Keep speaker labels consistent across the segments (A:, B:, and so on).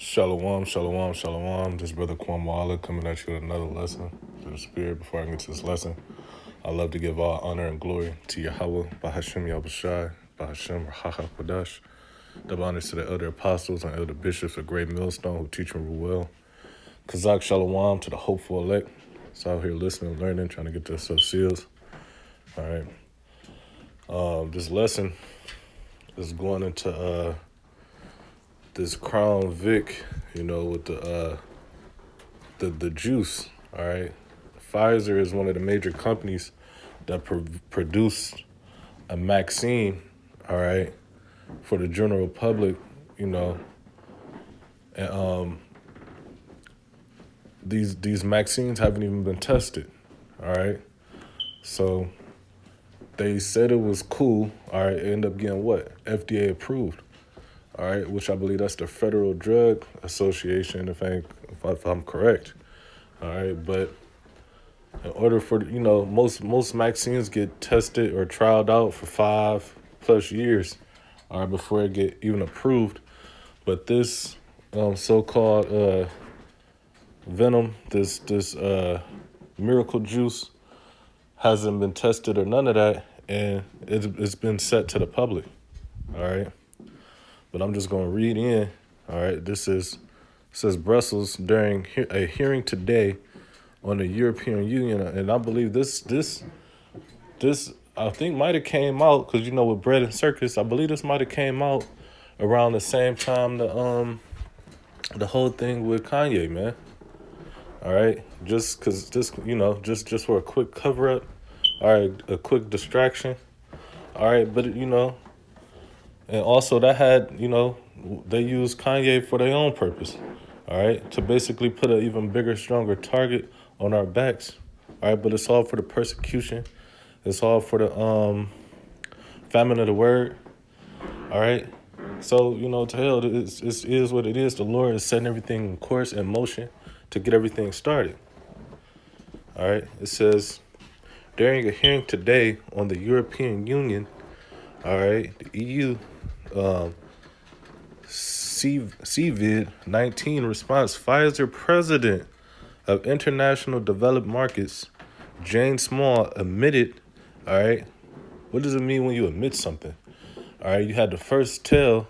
A: Shalom, shalom, shalom. This brother Kwamwala coming at you with another lesson to the spirit. Before I get to this lesson, I love to give all honor and glory to Yahweh, Bahashem Yahushai, Bahashem Rahaha Kodash. Double honors to the elder apostles and elder bishops of Great Millstone who teach and rule well. Kazak shalom to the hopeful elect. It's out here listening, learning, trying to get to selves. All right. This lesson is going into this Crown Vic, with the juice. All right, Pfizer is one of the major companies that produced a vaccine. All right, for the general public. And these vaccines haven't even been tested. All right, so they said it was cool. All right, it ended up getting what? FDA approved. All right, which I believe that's the Federal Drug Association, if I'm correct. All right, but in order for most vaccines get tested or trialed out for 5+ years, all right, before it get even approved. But this so-called venom, this miracle juice, hasn't been tested or none of that, and it's been set to the public. All right. But I'm just going to read in. All right, says Brussels during a hearing today on the European Union, and I believe this I think might have came out because with Bread and Circus, I believe this might have came out around the same time the whole thing with Kanye, man. All right, just because just for a quick cover up, all right, a quick distraction, all right, but and also that had, they used Kanye for their own purpose, all right, to basically put an even bigger, stronger target on our backs, all right, but it's all for the persecution. It's all for the famine of the word, all right. So, to hell, it is what it is. The Lord is setting everything in course and motion to get everything started, all right. It says, during a hearing today on the European Union, all right, the EU, COVID-19 response, Pfizer president of International Developed Markets, Jane Small, admitted, all right, what does it mean when you admit something? All right, you had to first tell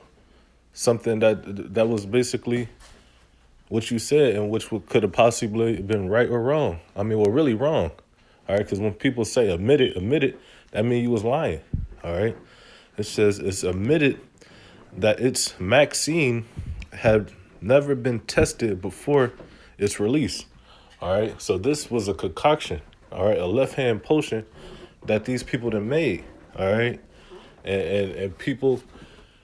A: something that was basically what you said and which could have possibly been right or wrong. I mean, well, really wrong. All right, because when people say admit it, that means you was lying. All right. It says it's admitted that its vaccine had never been tested before its release. All right. So this was a concoction. All right. A left-hand potion that these people done made. All right. And people,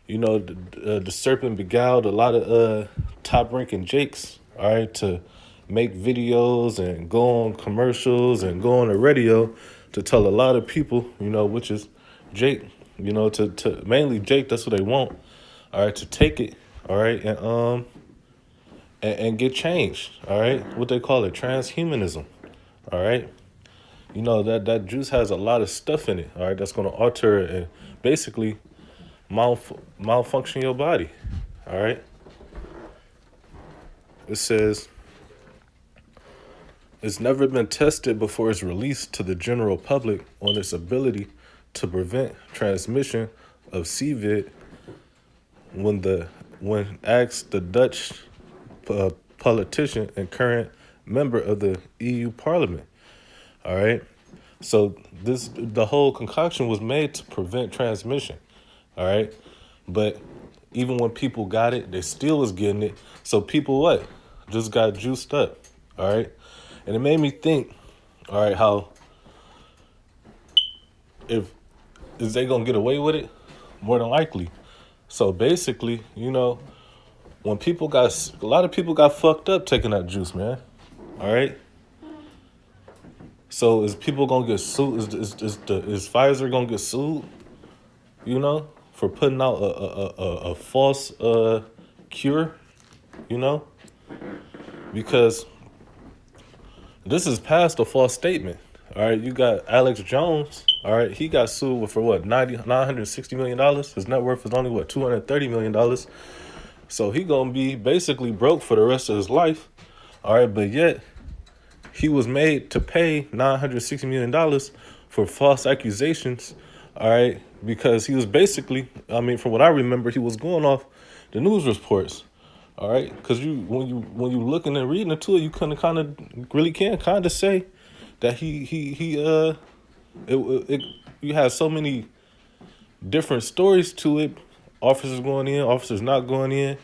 A: the serpent beguiled a lot of top-ranking jakes. All right. To make videos and go on commercials and go on the radio to tell a lot of people, which is Jake, to mainly Jake, that's what they want, all right, to take it, all right, and get changed, all right, what they call it, transhumanism, all right, that juice has a lot of stuff in it, all right, that's going to alter and basically malfunction your body, all right. It says, it's never been tested before it's released to the general public on its ability to prevent transmission of CVID. When asked the Dutch politician and current member of the EU Parliament, all right. So the whole concoction was made to prevent transmission, all right. But even when people got it, they still was getting it. So people just got juiced up, all right. And it made me think, all right, how is they gonna get away with it? More than likely. So basically, when a lot of people got fucked up taking that juice, man. All right. So is people gonna get sued? Is Pfizer gonna get sued? For putting out a false cure? Because this is past a false statement. All right, you got Alex Jones. All right, he got sued for what, $960 million. His net worth is only $230 million. So he gonna be basically broke for the rest of his life. All right, but yet he was made to pay $960 million for false accusations. All right, because he was basically, I mean, from what I remember, he was going off the news reports. All right, because when you looking and reading into it, you kind of really can kind of say that it you have so many different stories to it. Officers going in, officers not going in.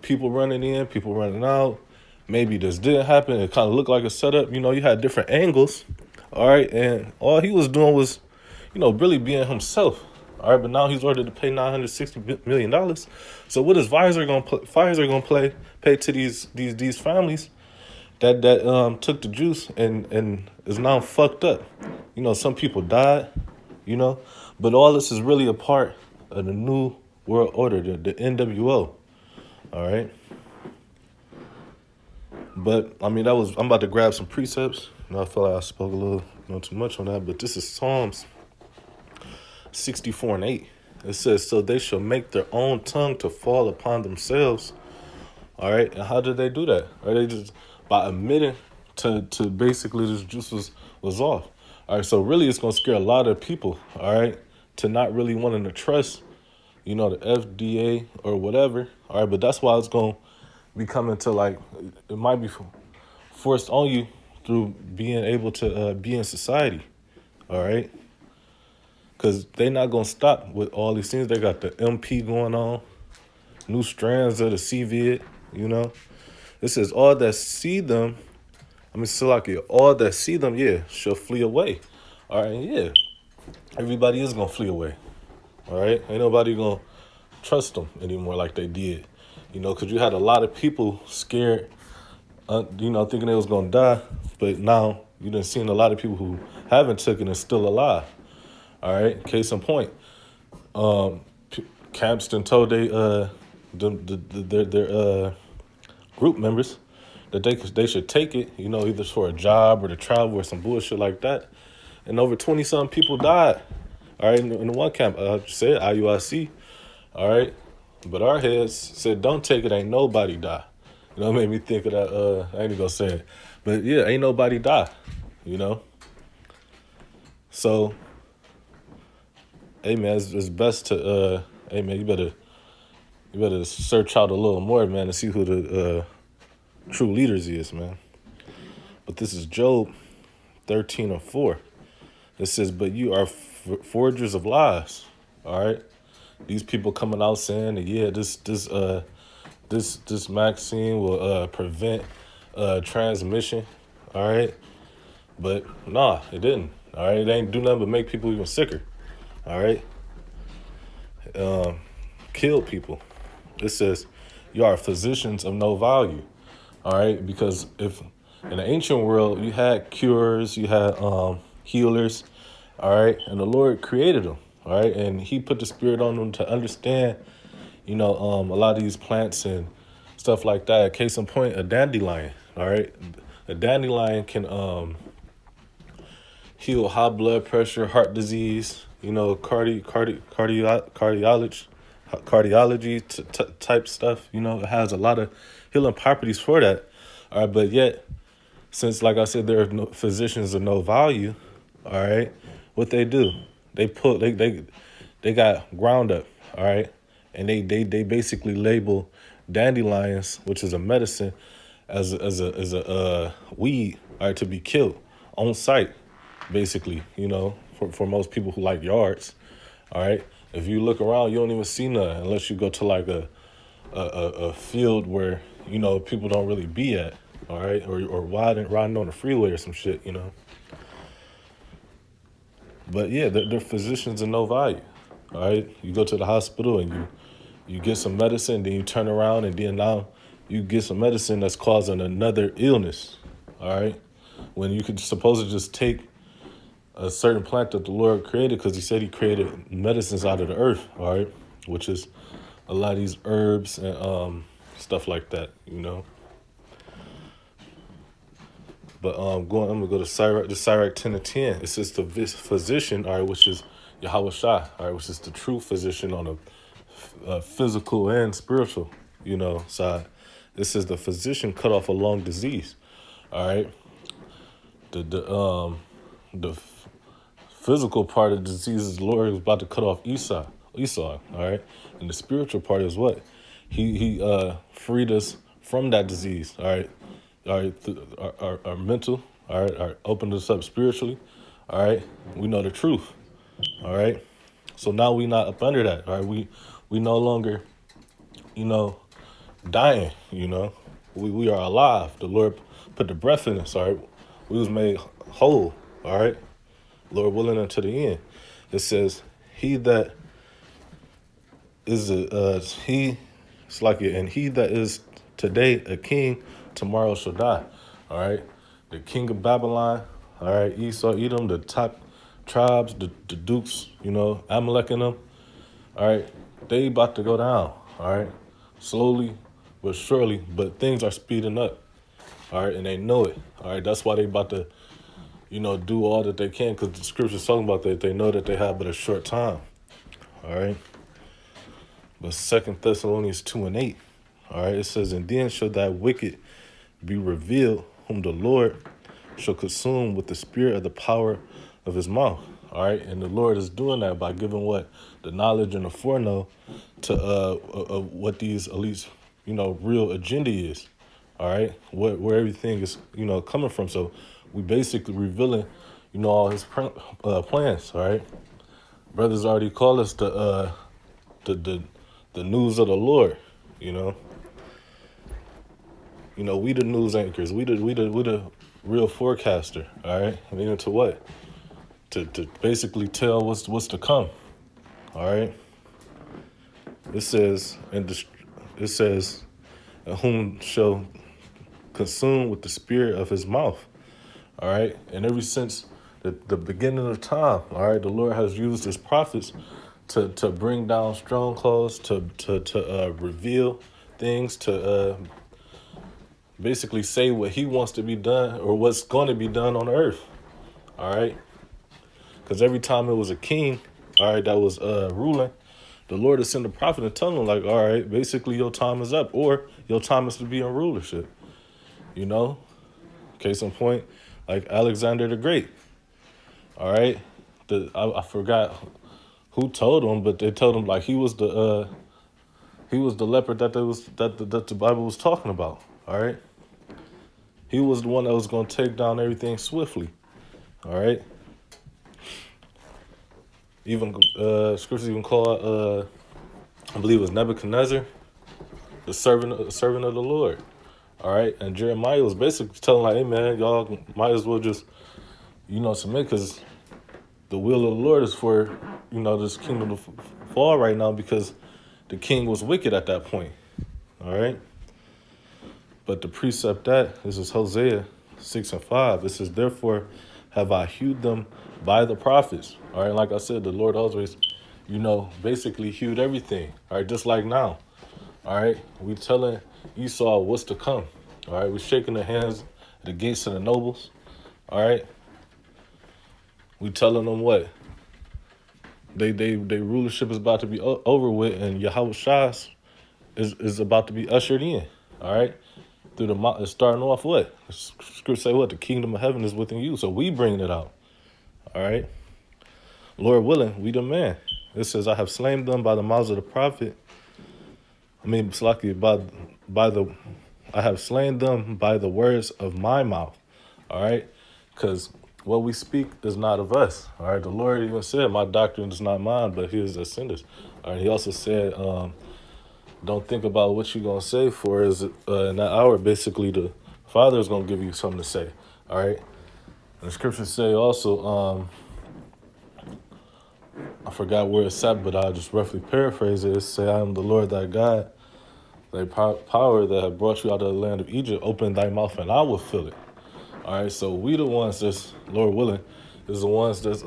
A: People running in, people running out. Maybe this didn't happen. It kind of looked like a setup. You had different angles. All right, and all he was doing was, really being himself. All right, but now he's ordered to pay $960 million. So what is Pfizer gonna play? Pfizer gonna pay to these families that took the juice and is now fucked up. Some people died. But all this is really a part of the new world order, the NWO. All right. But I mean, I'm about to grab some precepts. I feel like I spoke a little, too much on that. But this is Psalms 64:8. It says, "So they shall make their own tongue to fall upon themselves." All right. And how did they do that? Right? They just by admitting to basically this juice was off. All right. So really, it's gonna scare a lot of people. All right, to not really wanting to trust, the FDA or whatever. All right. But that's why it's gonna be coming to, like, it might be forced on you through being able to be in society. All right. Because they not going to stop with all these things. They got the MP going on, new strands of the CVID, It says, all that see them, all that see them, yeah, shall flee away. All right, yeah. Everybody is going to flee away. All right? Ain't nobody going to trust them anymore like they did. Because you had a lot of people scared, thinking they was going to die. But now you done seen a lot of people who haven't taken and still alive. All right, case in point, Campston told their group members that they should take it, either for a job or to travel or some bullshit like that, and over 20-something people died. All right, in the one camp, said IUIC, all right, but our heads said don't take it, ain't nobody die. It made me think of that. I ain't gonna say it, but yeah, ain't nobody die. So. Hey man, it's best to hey man, you better search out a little more, man, to see who the true leaders is, man. But this is Job 13:4. It says, "But you are forgers of lies." All right, these people coming out saying that this vaccine will prevent transmission. All right, but nah, it didn't. All right, it ain't do nothing but make people even sicker. All right. Kill people. It says, "You are physicians of no value." All right. Because if in the ancient world you had cures, you had healers. All right. And the Lord created them. All right. And he put the spirit on them to understand, a lot of these plants and stuff like that. Case in point, a dandelion. All right. A dandelion can heal high blood pressure, heart disease, cardiology type stuff. It has a lot of healing properties for that. All right, but yet, since, like I said, there are no physicians of no value. All right, what they do, they got ground up. All right, and they basically label dandelions, which is a medicine, as a weed, all right, to be killed on site. Basically, for most people who like yards, all right. If you look around, you don't even see none unless you go to like a field where people don't really be at, all right, or riding on the freeway or some shit, But yeah, they're physicians of no value, all right. You go to the hospital and you get some medicine, then you turn around and then now you get some medicine that's causing another illness, all right. When you could suppose to just take a certain plant that the Lord created, because he said he created medicines out of the earth, all right, which is a lot of these herbs and stuff like that, But I'm gonna go to Sirach 10:10. It says the physician, all right, which is Yahweh Shai, all right, which is the true physician on the physical and spiritual, side. It says the physician cut off a long disease. All right. The physical part of the disease is the Lord is about to cut off Esau. All right. And the spiritual part is what? He freed us from that disease. All right. All right. Our mental. All right. Opened us up spiritually. All right. We know the truth. All right. So now we not up under that. All right. We no longer, dying. We are alive. The Lord put the breath in us. All right. We was made whole. All right. Lord willing unto the end. It says, he that is it's like it, and he that is today a king, tomorrow shall die. All right. The king of Babylon, all right, Esau, Edom, the top tribes, the dukes, Amalek and them, all right, they about to go down, all right, slowly but surely, but things are speeding up, all right, and they know it, all right, that's why they about to, do all that they can, because the scripture's talking about that they know that they have but a short time, all right, but 2 Thessalonians 2:8, all right, it says, and then shall that wicked be revealed, whom the Lord shall consume with the spirit of the power of his mouth. All right. And the Lord is doing that by giving what? The knowledge and the foreknow to of what these elites, real agenda is. All right. Where everything is, coming from. So we basically revealing, all his plans. All right. Brothers already call us the news of the Lord, we the news anchors. We the real forecaster. All right, meaning to what? To basically tell what's to come. All right. It says whom shall consume with the spirit of his mouth. All right, and ever since the beginning of time, all right, the Lord has used his prophets to bring down strongholds, to reveal things, to basically say what he wants to be done or what's going to be done on earth. All right. Because every time it was a king, all right, that was ruling, the Lord is sending a prophet and telling him, like, all right, basically your time is up or your time is to be in rulership. Case in point, like Alexander the Great. All right. I forgot who told him, but they told him like he was the leopard that the Bible was talking about. All right. He was the one that was going to take down everything swiftly. All right. Even scriptures even call, I believe it was Nebuchadnezzar, the servant of the Lord. All right. And Jeremiah was basically telling like, hey man, y'all might as well just, submit, because the will of the Lord is for, this kingdom to fall right now, because the king was wicked at that point. All right. But the precept this is Hosea 6:5. It says, therefore have I hewed them by the prophets. All right. Like I said, the Lord always, basically hewed everything. All right. Just like now. All right. We telling Esau what's to come. All right. We're shaking the hands at the gates of the nobles. All right. We telling them what? They rulership is about to be over with, and Yahweh Shas is about to be ushered in. All right. Through the starting off what? Scripture say what? The kingdom of heaven is within you. So we bring it out. All right. Lord willing, we the man. It says, I have slain them by the mouths of the prophet. It's lucky I have slain them by the words of my mouth. All right. Because what we speak is not of us. All right. The Lord even said, my doctrine is not mine, but his that sent us. All right. He also said, don't think about what you're going to say, for is in that hour, basically, the Father is going to give you something to say. All right. And the scriptures say also, I forgot where it's at, but I'll just roughly paraphrase it. It say, I am the Lord thy God, thy power that have brought you out of the land of Egypt. Open thy mouth and I will fill it. All right. So we the ones that's, Lord willing, is the ones that's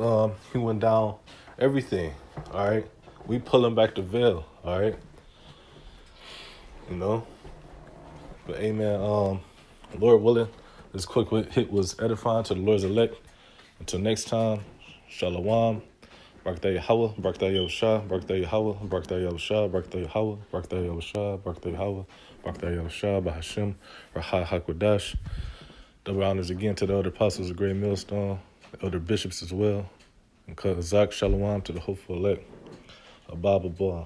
A: hewing down everything. All right. We pulling back the veil. All right. But amen. Lord willing, this quick hit was edifying to the Lord's elect. Until next time, shalom. Birthday Yahweh, birthday Yahusha, birthday Yahweh, birthday Yahusha, birthday Yahweh, birthday Yahusha, birthday Yahweh, birthday Yahusha, Bahashim, Raha Hakwadash. Double honors again to the elder apostles of Great Millstone, the elder bishops as well, and Kazak Shalom to the hopeful elect. A Bible boy.